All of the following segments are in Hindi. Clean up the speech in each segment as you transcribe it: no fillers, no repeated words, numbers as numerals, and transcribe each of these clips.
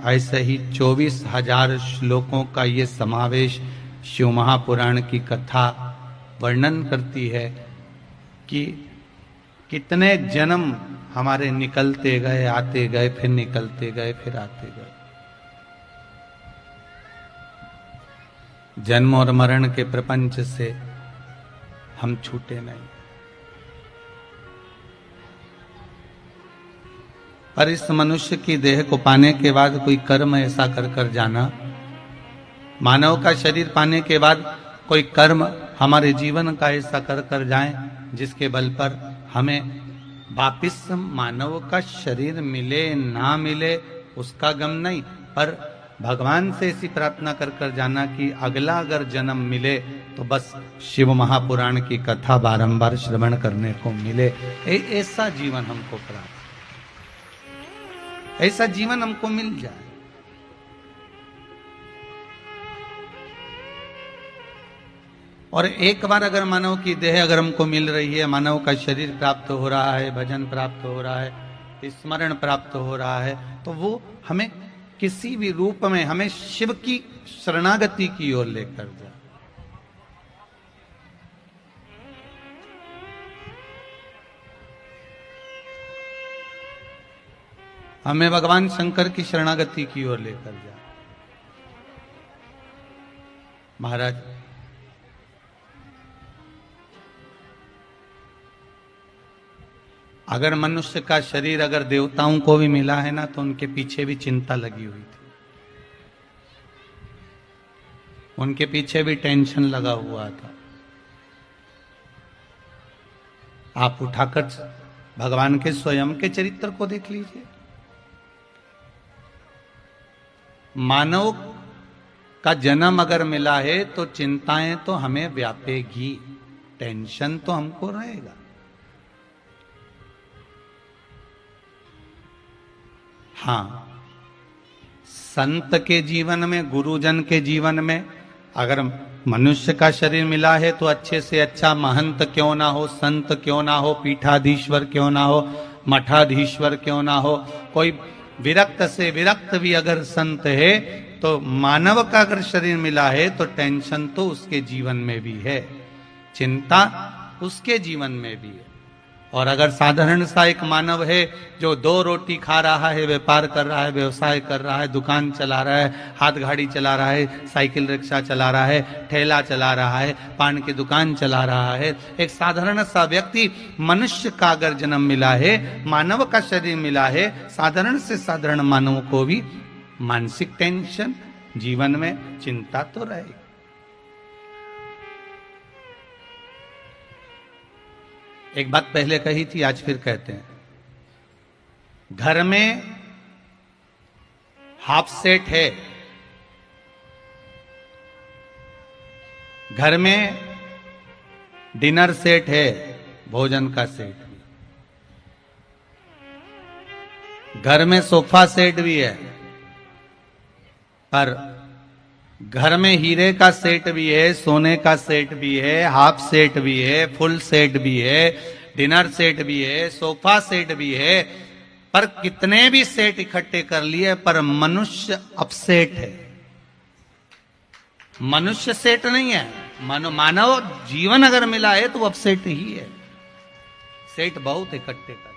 ऐसे ही 24,000 श्लोकों का ये समावेश शिव महापुराण की कथा वर्णन करती है कि कितने जन्म हमारे निकलते गए, आते गए, फिर निकलते गए, फिर आते गए। जन्म और मरण के प्रपंच से हम छूटे नहीं। पर इस मनुष्य की देह को पाने के बाद कोई कर्म ऐसा कर कर जाना, मानव का शरीर पाने के बाद कोई कर्म हमारे जीवन का ऐसा कर कर जाए जिसके बल पर हमें वापिस मानव का शरीर मिले ना मिले उसका गम नहीं, पर भगवान से ऐसी प्रार्थना कर कर जाना कि अगला अगर जन्म मिले तो बस शिव महापुराण की कथा बारंबार श्रवण करने को मिले। ऐसा जीवन हमको प्राप्त, ऐसा जीवन हमको मिल जाए। और एक बार अगर मानव की देह अगर हमको मिल रही है, मानव का शरीर प्राप्त हो रहा है, भजन प्राप्त हो रहा है, स्मरण प्राप्त हो रहा है, तो वो हमें किसी भी रूप में हमें शिव की शरणागति की ओर लेकर जाए। हमें भगवान शंकर की शरणागति की ओर लेकर जाए। महाराज, अगर मनुष्य का शरीर अगर देवताओं को भी मिला है ना, तो उनके पीछे भी चिंता लगी हुई थी, उनके पीछे भी टेंशन लगा हुआ था। आप उठाकर भगवान के स्वयं के चरित्र को देख लीजिए। मानव का जन्म अगर मिला है तो चिंताएं तो हमें व्यापेगी, टेंशन तो हमको रहेगा। हाँ, संत के जीवन में, गुरुजन के जीवन में अगर मनुष्य का शरीर मिला है तो अच्छे से अच्छा महंत क्यों ना हो, संत क्यों ना हो, पीठाधीश्वर क्यों ना हो, मठाधीश्वर क्यों ना हो, कोई विरक्त से विरक्त भी अगर संत है, तो मानव का अगर शरीर मिला है तो टेंशन तो उसके जीवन में भी है, चिंता उसके जीवन में भी है। और अगर साधारण सा एक मानव है जो 2 रोटी खा रहा है, व्यापार कर रहा है, व्यवसाय कर रहा है, दुकान चला रहा है, हाथ गाड़ी चला रहा है, साइकिल रिक्शा चला रहा है, ठेला चला रहा है, पान की दुकान चला रहा है, एक साधारण सा व्यक्ति, मनुष्य का अगर जन्म मिला है, मानव का शरीर मिला है, साधारण से साधारण मानव को भी मानसिक टेंशन, जीवन में चिंता तो रहेगी। एक बात पहले कही थी, आज फिर कहते हैं। घर में हाफ सेट है, घर में डिनर सेट है, भोजन का सेट भी, घर में सोफा सेट भी है, पर घर में हीरे का सेट भी है, सोने का सेट भी है, हाफ सेट भी है, फुल सेट भी है, डिनर सेट भी है, सोफा सेट भी है, पर कितने भी सेट इकट्ठे कर लिए, पर मनुष्य अपसेट है। मनुष्य सेट नहीं है, मानव जीवन अगर मिला है तो अपसेट ही है। सेट बहुत इकट्ठे कर,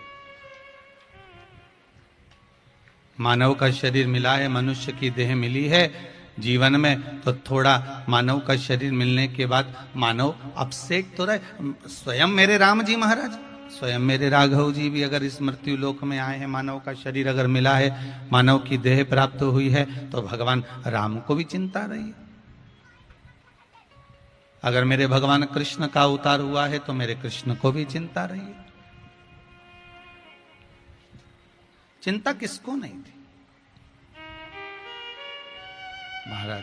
मानव का शरीर मिला है, मनुष्य की देह मिली है जीवन में, तो थोड़ा मानव का शरीर मिलने के बाद मानव अपसेट तो रहे। स्वयं मेरे राम जी महाराज, स्वयं मेरे राघव जी भी अगर इस मृत्यु लोक में आए हैं, मानव का शरीर अगर मिला है, मानव की देह प्राप्त हुई है, तो भगवान राम को भी चिंता रही है। अगर मेरे भगवान कृष्ण का अवतार हुआ है तो मेरे कृष्ण को भी चिंता रही है। चिंता किसको नहीं थी महाराज।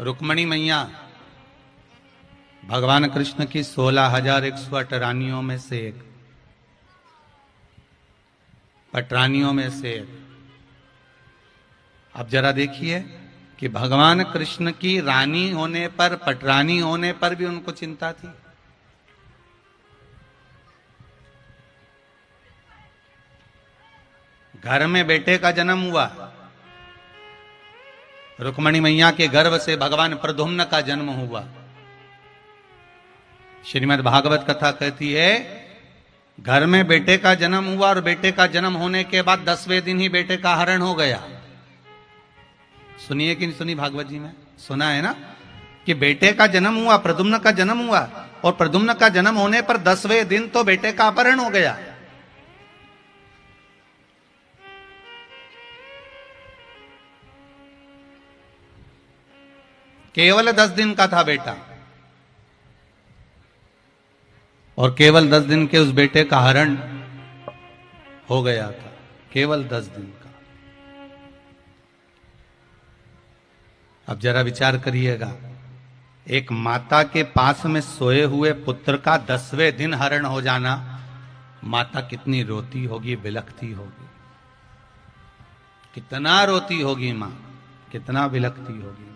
रुक्मणी मैया भगवान कृष्ण की 16,108 रानियों में से एक, पटरानियों में से एक। अब जरा देखिए कि भगवान कृष्ण की रानी होने पर, पटरानी होने पर भी उनको चिंता थी। घर में बेटे का जन्म हुआ, रुक्मणी मैया के गर्भ से भगवान प्रद्युम्न का जन्म हुआ। श्रीमद् भागवत कथा कहती है घर में बेटे का जन्म हुआ और बेटे का जन्म होने के बाद 10वें दिन ही बेटे का हरण हो गया। सुनिए कि नहीं सुनी भागवत जी में? सुना है ना कि बेटे का जन्म हुआ, प्रद्युम्न का जन्म हुआ और प्रद्युम्न का जन्म होने पर 10वें दिन तो बेटे का अपहरण हो गया। केवल 10 दिन का था बेटा और केवल 10 दिन के उस बेटे का हरण हो गया था, केवल 10 दिन का। अब जरा विचार करिएगा, एक माता के पास में सोए हुए पुत्र का 10वें दिन हरण हो जाना, माता कितनी रोती होगी, बिलखती होगी, कितना रोती होगी मां, कितना बिलखती होगी मां।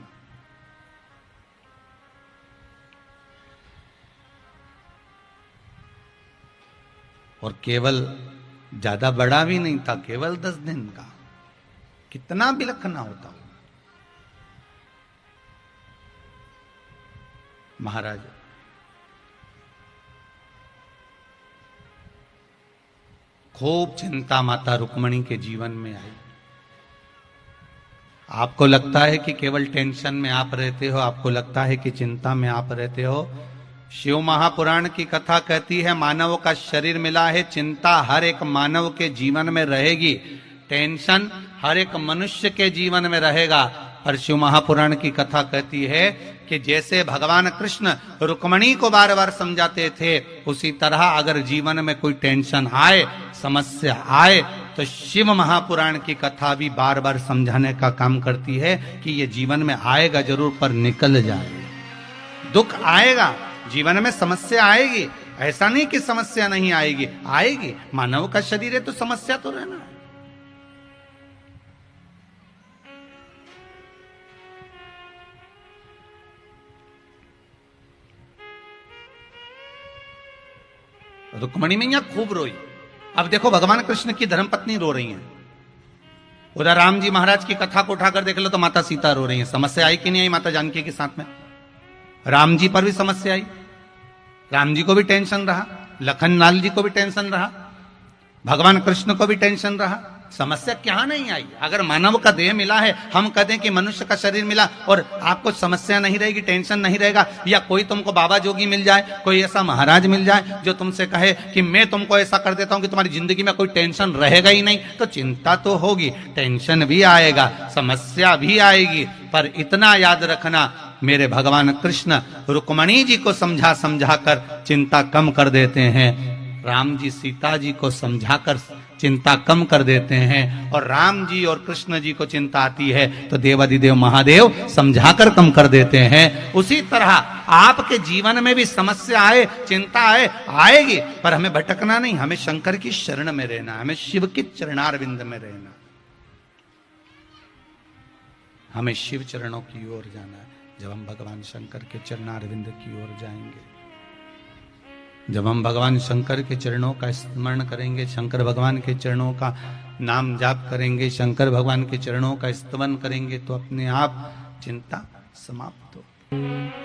और केवल ज्यादा बड़ा भी नहीं था, केवल 10 दिन का, कितना बिलखना होता। महाराज खूब चिंता माता रुक्मणी के जीवन में आई। आपको लगता है कि केवल टेंशन में आप रहते हो, आपको लगता है कि चिंता में आप रहते हो। शिव महापुराण की कथा कहती है मानव का शरीर मिला है, चिंता हर एक मानव के जीवन में रहेगी, टेंशन हर एक मनुष्य के जीवन में रहेगा। पर शिव महापुराण की कथा कहती है कि जैसे भगवान कृष्ण रुक्मणी को बार बार समझाते थे, उसी तरह अगर जीवन में कोई टेंशन आए, समस्या आए, तो शिव महापुराण की कथा भी बार बार समझाने का काम करती है कि ये जीवन में आएगा जरूर, पर निकल जाएगा। दुख आएगा, जीवन में समस्या आएगी, ऐसा नहीं कि समस्या नहीं आएगी, आएगी। मानव का शरीर है तो समस्या तो रहना है। रुक्मणी मैया खूब रोई। अब देखो भगवान कृष्ण की धर्मपत्नी रो रही हैं, उधर राम जी महाराज की कथा को उठाकर देख लो तो माता सीता रो रही हैं। समस्या आई कि नहीं आई माता जानकी के साथ में? राम जी पर भी समस्या आई, राम जी को भी टेंशन रहा, लखन लाल जी को भी टेंशन रहा, भगवान कृष्ण को भी टेंशन रहा। समस्या क्या नहीं आई? अगर मानव का देह मिला है, हम कहते हैं कि मनुष्य का शरीर मिला और आपको समस्या नहीं रहेगी, टेंशन नहीं रहेगा, या कोई तुमको बाबा जोगी मिल जाए, कोई ऐसा महाराज मिल जाए जो तुमसे कहे कि मैं तुमको ऐसा कर देता हूं कि तुम्हारी जिंदगी में कोई टेंशन रहेगा ही नहीं, तो चिंता तो होगी, टेंशन भी आएगा, समस्या भी आएगी। पर इतना याद रखना, मेरे भगवान कृष्ण रुक्मणी जी को समझा समझा कर चिंता कम कर देते हैं, राम जी सीता जी को समझाकर चिंता कम कर देते हैं, और राम जी और कृष्ण जी को चिंता आती है तो देवाधिदेव महादेव समझाकर कम कर देते हैं। उसी तरह आपके जीवन में भी समस्या आए, चिंता आए, आएगी, पर हमें भटकना नहीं, हमें शंकर की शरण में रहना, हमें शिव के चरणारविंद में रहना, हमें शिव चरणों की ओर जाना है। जब हम भगवान शंकर के चरणारविंद की ओर जाएंगे, जब हम भगवान शंकर के चरणों का स्मरण करेंगे, शंकर भगवान के चरणों का नाम जाप करेंगे, शंकर भगवान के चरणों का स्तवन करेंगे, तो अपने आप चिंता समाप्त हो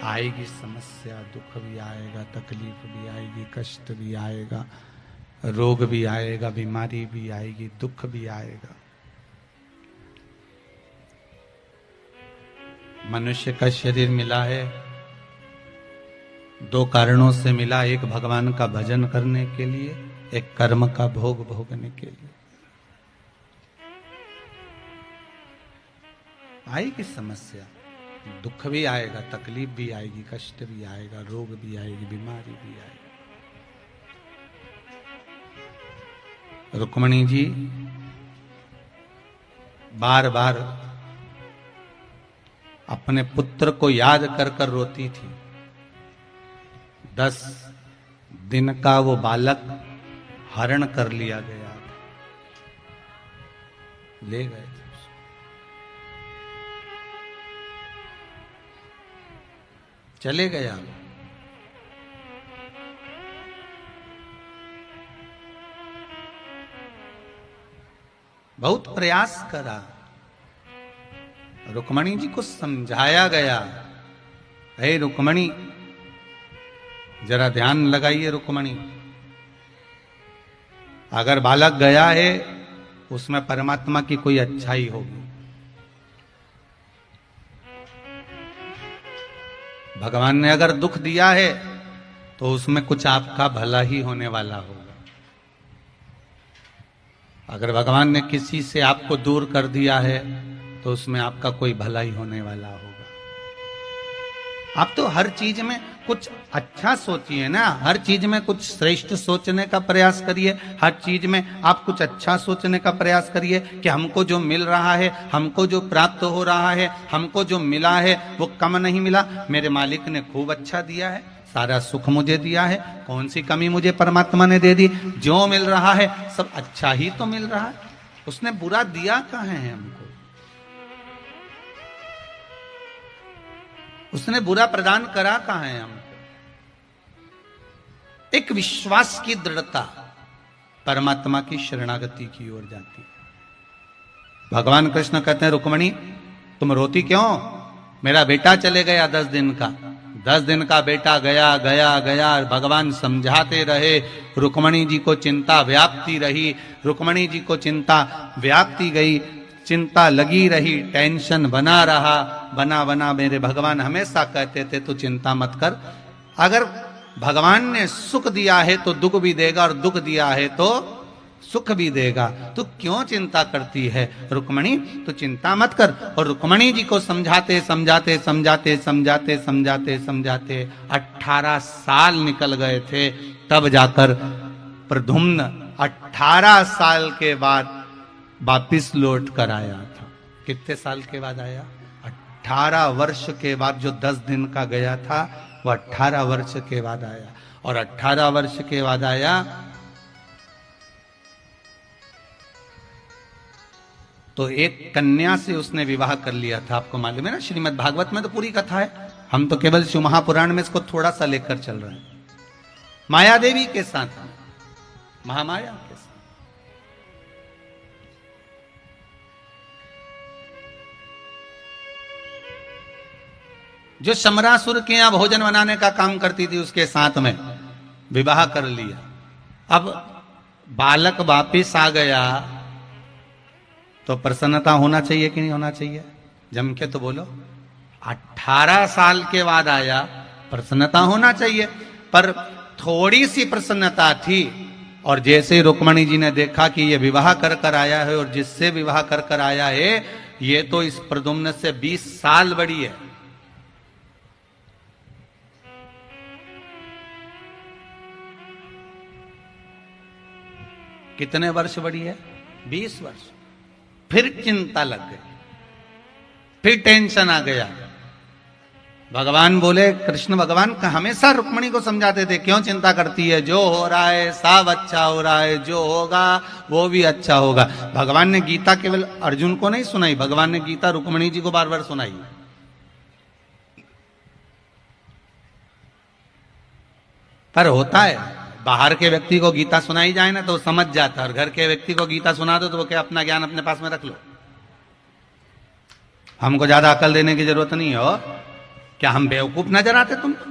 आएगी। समस्या, दुख भी आएगा, तकलीफ भी आएगी, कष्ट भी आएगा, रोग भी आएगा, बीमारी भी आएगी, दुख भी आएगा। मनुष्य का शरीर मिला है, 2 कारणों से मिला, एक भगवान का भजन करने के लिए, एक कर्म का भोग भोगने के लिए। आएगी समस्या, दुख भी आएगा, तकलीफ भी आएगी, कष्ट भी आएगा, रोग भी आएगी, बीमारी भी आएगी। रुक्मणी जी बार बार अपने पुत्र को याद कर कर रोती थी। 10 दिन का वो बालक हरण कर लिया गया था, ले गए थे, चले गया। बहुत प्रयास करा, रुक्मणी जी को समझाया गया, हे रुक्मणी जरा ध्यान लगाइए रुक्मणी, अगर बालक गया है उसमें परमात्मा की कोई अच्छाई होगी, भगवान ने अगर दुख दिया है तो उसमें कुछ आपका भला ही होने वाला होगा, अगर भगवान ने किसी से आपको दूर कर दिया है तो उसमें आपका कोई भला ही होने वाला होगा। आप तो हर चीज में कुछ अच्छा सोचिए ना, हर चीज में कुछ श्रेष्ठ सोचने का प्रयास करिए, हर चीज में आप कुछ अच्छा सोचने का प्रयास करिए कि हमको जो मिल रहा है, हमको जो प्राप्त हो रहा है, हमको जो मिला है वो कम नहीं मिला, मेरे मालिक ने खूब अच्छा दिया है, सारा सुख मुझे दिया है, कौन सी कमी मुझे परमात्मा ने दे दी, जो मिल रहा है सब अच्छा ही तो मिल रहा है, उसने बुरा दिया कहाँ है हमको, उसने बुरा प्रदान करा कहाँ है हमको। एक विश्वास की दृढ़ता परमात्मा की शरणागति की ओर जाती है। भगवान कृष्ण कहते हैं रुक्मणी तुम रोती क्यों, मेरा बेटा चले गया 10 दिन का, 10 दिन का बेटा गया गया गया, भगवान समझाते रहे, रुक्मणी जी को चिंता व्याप्ति रही, रुक्मणी जी को चिंता व्याप्ति गई, चिंता लगी रही, टेंशन बना रहा, बना बना मेरे भगवान हमेशा कहते थे तू चिंता मत कर, अगर भगवान ने सुख दिया है तो दुख भी देगा और दुख दिया है तो सुख भी देगा, तू क्यों चिंता करती है रुक्मणी, तू चिंता मत कर। और रुक्मणी जी को समझाते समझाते समझाते समझाते समझाते समझाते 18 साल निकल गए थे, तब जाकर प्रद्युम्न 18 साल के बाद वापिस लौट कर आया था। कितने साल के बाद आया, 18 वर्ष के बाद, जो 10 दिन का गया था वो 18 वर्ष के बाद आया, और 18 वर्ष के बाद आया तो एक कन्या से उसने विवाह कर लिया था, आपको मालूम है ना, श्रीमद् भागवत में तो पूरी कथा है, हम तो केवल शिव महापुराण में इसको थोड़ा सा लेकर चल रहे हैं। माया देवी के साथ, महामाया के साथ, जो शमरासुर के यहां भोजन बनाने का काम करती थी उसके साथ में विवाह कर लिया। अब बालक वापिस आ गया तो प्रसन्नता होना चाहिए कि नहीं होना चाहिए, जम के तो बोलो। 18 साल के बाद आया, प्रसन्नता होना चाहिए, पर थोड़ी सी प्रसन्नता थी, और जैसे रुक्मणी जी ने देखा कि ये विवाह कर कर आया है और जिससे विवाह कर कर आया है ये तो इस प्रद्युम्न से 20 साल बड़ी है, कितने वर्ष बड़ी है, 20 वर्ष। फिर चिंता लग गई, फिर टेंशन आ गया। भगवान बोले, कृष्ण भगवान का हमेशा रुक्मणी को समझाते थे, क्यों चिंता करती है, जो हो रहा है सब अच्छा हो रहा है, जो होगा वो भी अच्छा होगा। भगवान ने गीता केवल अर्जुन को नहीं सुनाई, भगवान ने गीता रुक्मणी जी को बार बार सुनाई। पर होता है, बाहर के व्यक्ति को गीता सुनाई जाए ना तो समझ जाता है, और घर के व्यक्ति को गीता सुना दो तो वो क्या अपना ज्ञान अपने पास में रख लो, हमको ज्यादा अकल देने की जरूरत नहीं हो। क्या हम बेवकूफ नजर आते तुमको?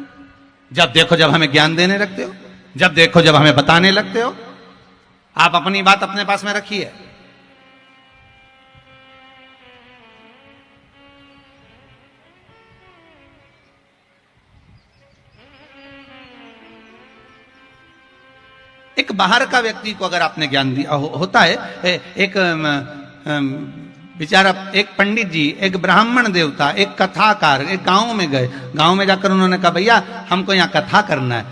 जब देखो जब हमें ज्ञान देने लगते हो, जब देखो जब हमें बताने लगते हो। आप अपनी बात अपने पास में रखिए। एक बाहर का व्यक्ति को अगर आपने ज्ञान दिया होता है, एक बेचारा, एक पंडित जी, एक ब्राह्मण देवता, एक कथाकार, एक गांव में गए, गांव में जाकर उन्होंने कहा भैया हमको यहाँ कथा करना है,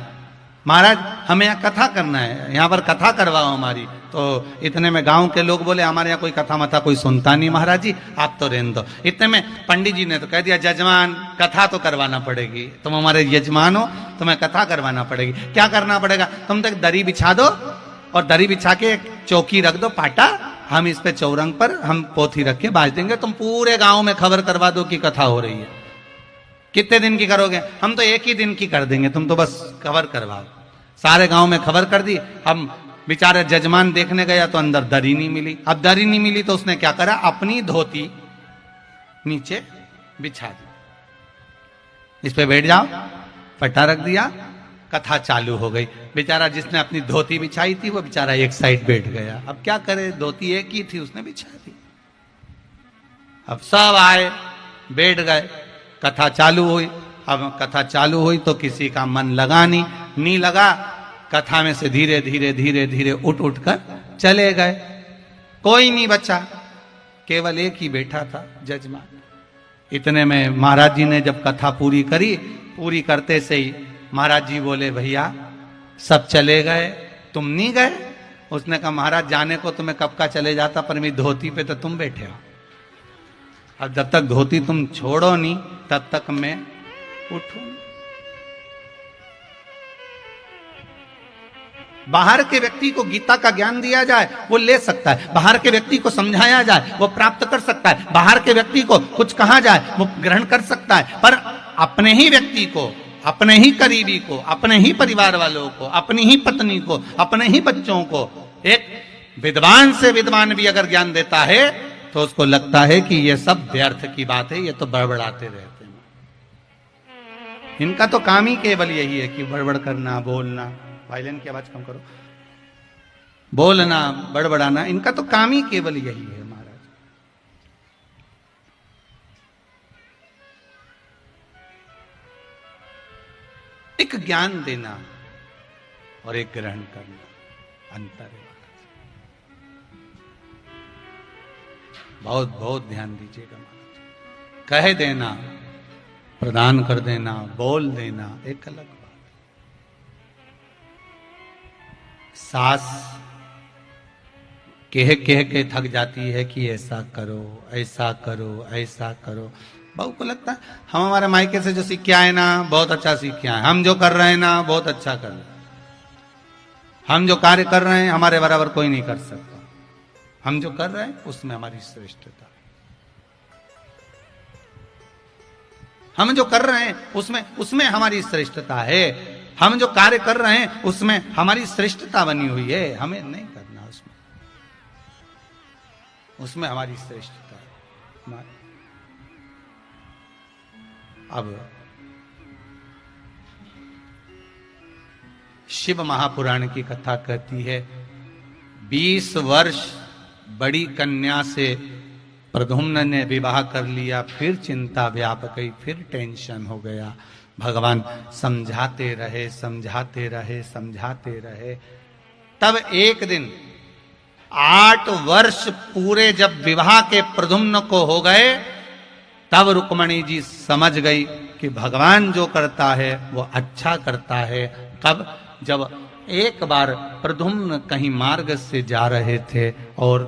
महाराज हमें यहाँ कथा करना है, यहाँ पर कथा करवाओ हमारी। तो इतने में गांव के लोग बोले हमारे यहाँ कोई कथा मथा कोई सुनता नहीं महाराज जी, आप तो रहने दो। इतने में पंडित जी ने तो कह दिया, जजमान कथा तो करवाना पड़ेगी, तुम हमारे यजमान हो, तुम्हें कथा करवाना पड़ेगी। क्या करना पड़ेगा, तुम तो एक दरी बिछा दो, और दरी बिछा के एक चौकी रख दो, पाटा, हम इस पे चौरंग पर हम पोथी रख के बाज देंगे, तुम पूरे गांव में खबर करवा दो कि कथा हो रही है। कितने दिन की करोगे? हम तो 1 ही दिन की कर देंगे, तुम तो बस खबर करवाओ। सारे गांव में खबर कर दी, हम बेचारा जजमान देखने गया तो अंदर दरी नहीं मिली। अब दरी नहीं मिली तो उसने क्या करा, अपनी धोती नीचे बिछा दी, इस पे बैठ जाओ, पट्टा रख दिया, कथा चालू हो गई। बेचारा जिसने अपनी धोती बिछाई थी वो बेचारा एक साइड बैठ गया। अब क्या करे, धोती एक ही थी, उसने बिछा दी। अब सब आए, बैठ गए, कथा चालू हुई। अब कथा चालू हुई तो किसी का मन लगा नहीं लगा, कथा में से धीरे धीरे धीरे धीरे उठ कर चले गए। कोई नहीं बचा, केवल एक ही बैठा था, जजमान। इतने में महाराज जी ने जब कथा पूरी करी, पूरी करते से ही महाराज जी बोले, भैया सब चले गए, तुम नहीं गए? उसने कहा, महाराज जाने को तुम्हें कब का चले जाता, पर मेरी धोती पे तो तुम बैठे हो। अब जब तक धोती तुम छोड़ो नहीं तब तक मैं उठूं। बाहर के व्यक्ति को गीता का ज्ञान दिया जाए वो ले सकता है, बाहर के व्यक्ति को समझाया जाए वो प्राप्त कर सकता है, बाहर के व्यक्ति को कुछ कहा जाए वो ग्रहण कर सकता है, पर अपने ही व्यक्ति को, अपने ही करीबी को, अपने ही परिवार वालों को, अपनी ही पत्नी को, अपने ही बच्चों को, एक विद्वान से विद्वान भी अगर ज्ञान देता है तो उसको लगता है कि ये सब व्यर्थ की बात है, ये तो बड़बड़ाते रहते हैं। इनका तो काम ही केवल यही है कि बड़बड़ करना, बोलना, वायलिन की आवाज कम करो, बोलना, बड़बड़ाना, इनका तो काम ही केवल यही है महाराज। एक ज्ञान देना और एक ग्रहण करना, अंतर है। बहुत बहुत ध्यान दीजिएगा महाराज। कह देना, प्रदान कर देना, बोल देना एक अलग बात। सास कह के थक जाती है कि ऐसा करो, ऐसा करो, ऐसा करो। बहू को लगता है हम हमारे मायके से जो सीख के आए ना बहुत अच्छा सीख के आए, हम जो कर रहे हैं ना बहुत अच्छा कर रहे हैं, हम जो कार्य कर रहे हैं हमारे बराबर कोई नहीं कर सकता, हम जो कर रहे हैं उसमें हमारी श्रेष्ठता, हम जो कर रहे हैं उसमें हमारी श्रेष्ठता है, हम जो कार्य कर रहे हैं उसमें हमारी श्रेष्ठता बनी हुई है, हमें नहीं करना उसमें हमारी श्रेष्ठता है। अब शिव महापुराण की कथा कहती है 20 वर्ष बड़ी कन्या से प्रद्युम्न ने विवाह कर लिया, फिर चिंता व्याप गई, फिर टेंशन हो गया। भगवान समझाते रहे, समझाते रहे, समझाते रहे। तब एक दिन 8 वर्ष पूरे जब विवाह के प्रद्युम्न को हो गए, तब रुक्मणी जी समझ गई कि भगवान जो करता है वो अच्छा करता है। कब? जब एक बार प्रद्युम्न कहीं मार्ग से जा रहे थे और